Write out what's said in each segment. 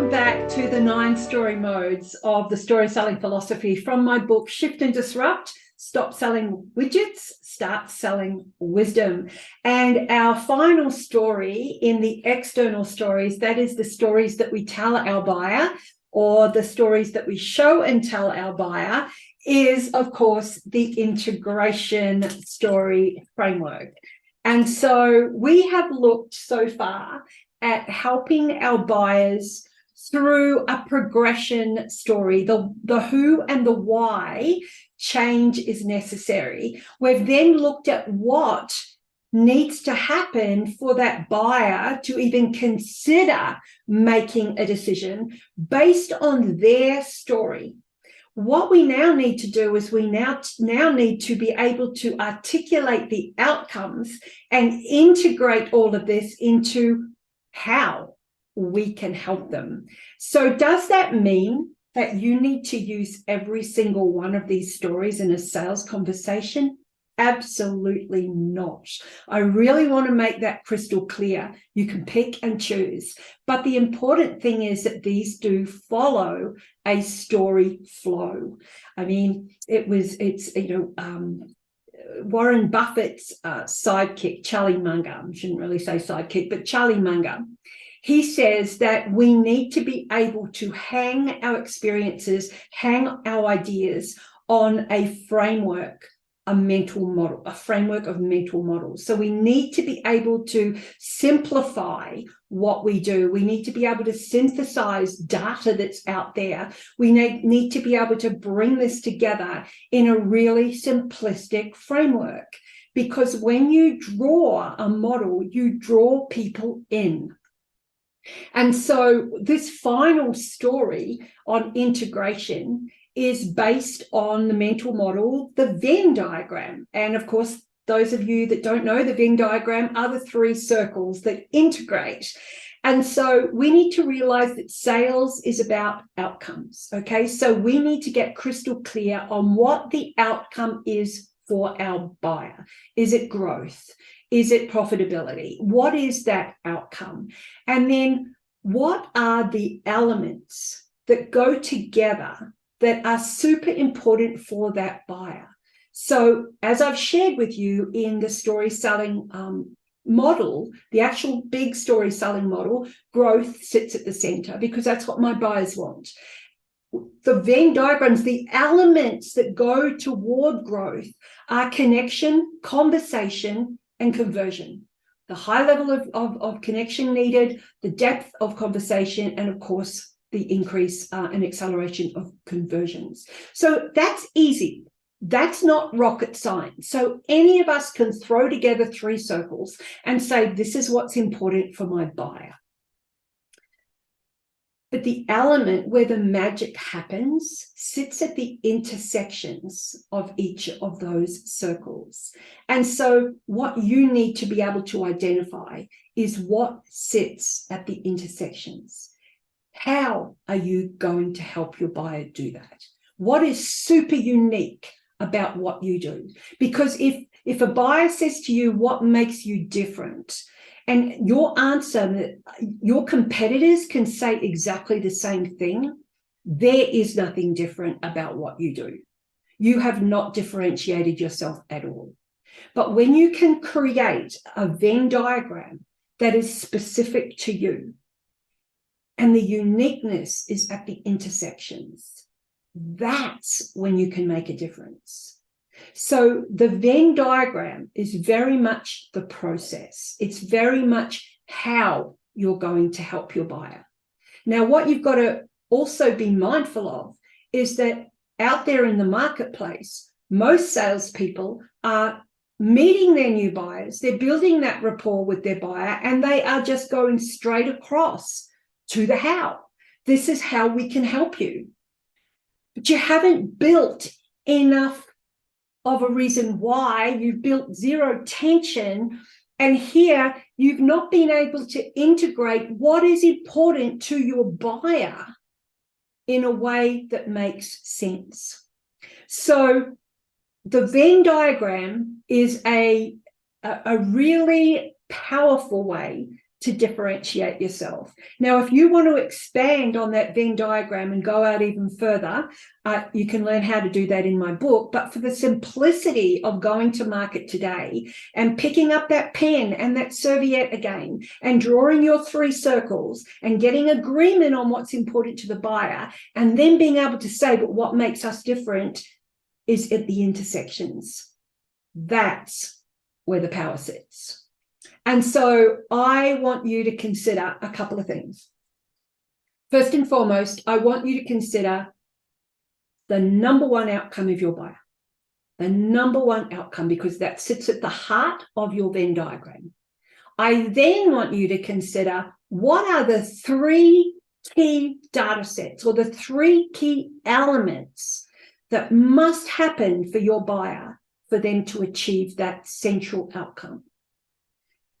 Welcome back to the 9 story modes of the story selling philosophy from my book, Shift and Disrupt, Stop Selling Widgets, Start Selling Wisdom. And our final story in the external stories, that is the stories that we tell our buyer or the stories that we show and tell our buyer, is, of course, the integration story framework. And so we have looked so far at helping our buyers through a progression story, the who and the why change is necessary. We've then looked at what needs to happen for that buyer to even consider making a decision based on their story. What we now need to do is we now need to be able to articulate the outcomes and integrate all of this into how we can help them. So does that mean that you need to use every single one of these stories in a sales conversation? Absolutely not. I really want to make that crystal clear. You can pick and choose. But the important thing is that these do follow a story flow. I mean, Warren Buffett's sidekick, Charlie Munger, I shouldn't really say sidekick, but Charlie Munger, he says that we need to be able to hang our experiences, hang our ideas on a framework, a mental model, a framework of mental models. So we need to be able to simplify what we do. We need to be able to synthesize data that's out there. We need to be able to bring this together in a really simplistic framework, because when you draw a model, you draw people in. And so this final story on integration is based on the mental model, the Venn diagram. And of course, those of you that don't know, the Venn diagram are the 3 circles that integrate. And so we need to realize that sales is about outcomes, okay? So we need to get crystal clear on what the outcome is for our buyer. Is it growth? Is it profitability? What is that outcome? And then what are the elements that go together that are super important for that buyer? So as I've shared with you in the story selling model, the actual big story selling model, growth sits at the center because that's what my buyers want. The Venn diagrams, the elements that go toward growth are connection, conversation, and conversion. The high level of connection needed, the depth of conversation, and of course, the increase and acceleration of conversions. So that's easy. That's not rocket science. So any of us can throw together 3 circles and say, this is what's important for my buyer. But the element where the magic happens sits at the intersections of each of those circles. And so what you need to be able to identify is what sits at the intersections. How are you going to help your buyer do that? What is super unique about what you do? Because if a buyer says to you, what makes you different? And your answer, your competitors can say exactly the same thing, there is nothing different about what you do. You have not differentiated yourself at all. But when you can create a Venn diagram that is specific to you, and the uniqueness is at the intersections, that's when you can make a difference. So the Venn diagram is very much the process. It's very much how you're going to help your buyer. Now, what you've got to also be mindful of is that out there in the marketplace, most salespeople are meeting their new buyers. They're building that rapport with their buyer, and they are just going straight across to the how. This is how we can help you. But you haven't built enough of a reason why. You've built zero tension, and here you've not been able to integrate what is important to your buyer in a way that makes sense. So the Venn diagram is a really powerful way to differentiate yourself. Now, if you want to expand on that Venn diagram and go out even further, you can learn how to do that in my book. But for the simplicity of going to market today and picking up that pen and that serviette again and drawing your 3 circles and getting agreement on what's important to the buyer, and then being able to say, but what makes us different is at the intersections. That's where the power sits. And so I want you to consider a couple of things. First and foremost, I want you to consider the number one outcome of your buyer. The number one outcome, because that sits at the heart of your Venn diagram. I then want you to consider what are the 3 key data sets or the 3 key elements that must happen for your buyer for them to achieve that central outcome.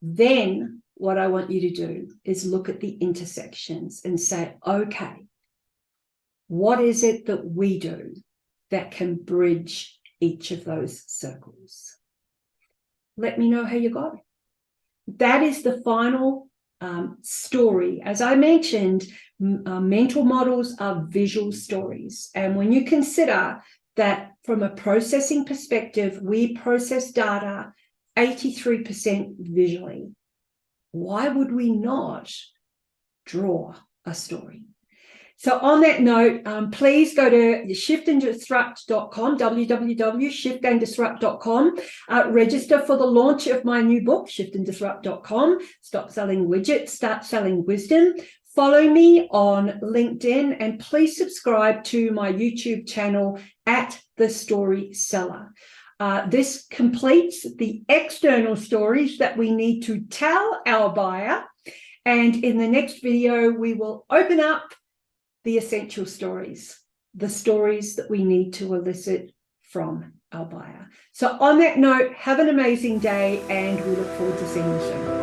Then what I want you to do is look at the intersections and say, okay, what is it that we do that can bridge each of those circles? Let me know how you go. That is the final story. As I mentioned, mental models are visual stories. And when you consider that from a processing perspective, we process data 83% visually, why would we not draw a story? So on that note, please go to shiftandisrupt.com, www.shiftandisrupt.com, register for the launch of my new book, shiftandisrupt.com, Stop Selling Widgets, Start Selling Wisdom. Follow me on LinkedIn, and please subscribe to my YouTube channel at The Story Seller. This completes the external stories that we need to tell our buyer. And in the next video, we will open up the essential stories, the stories that we need to elicit from our buyer. So on that note, have an amazing day, and we look forward to seeing you soon.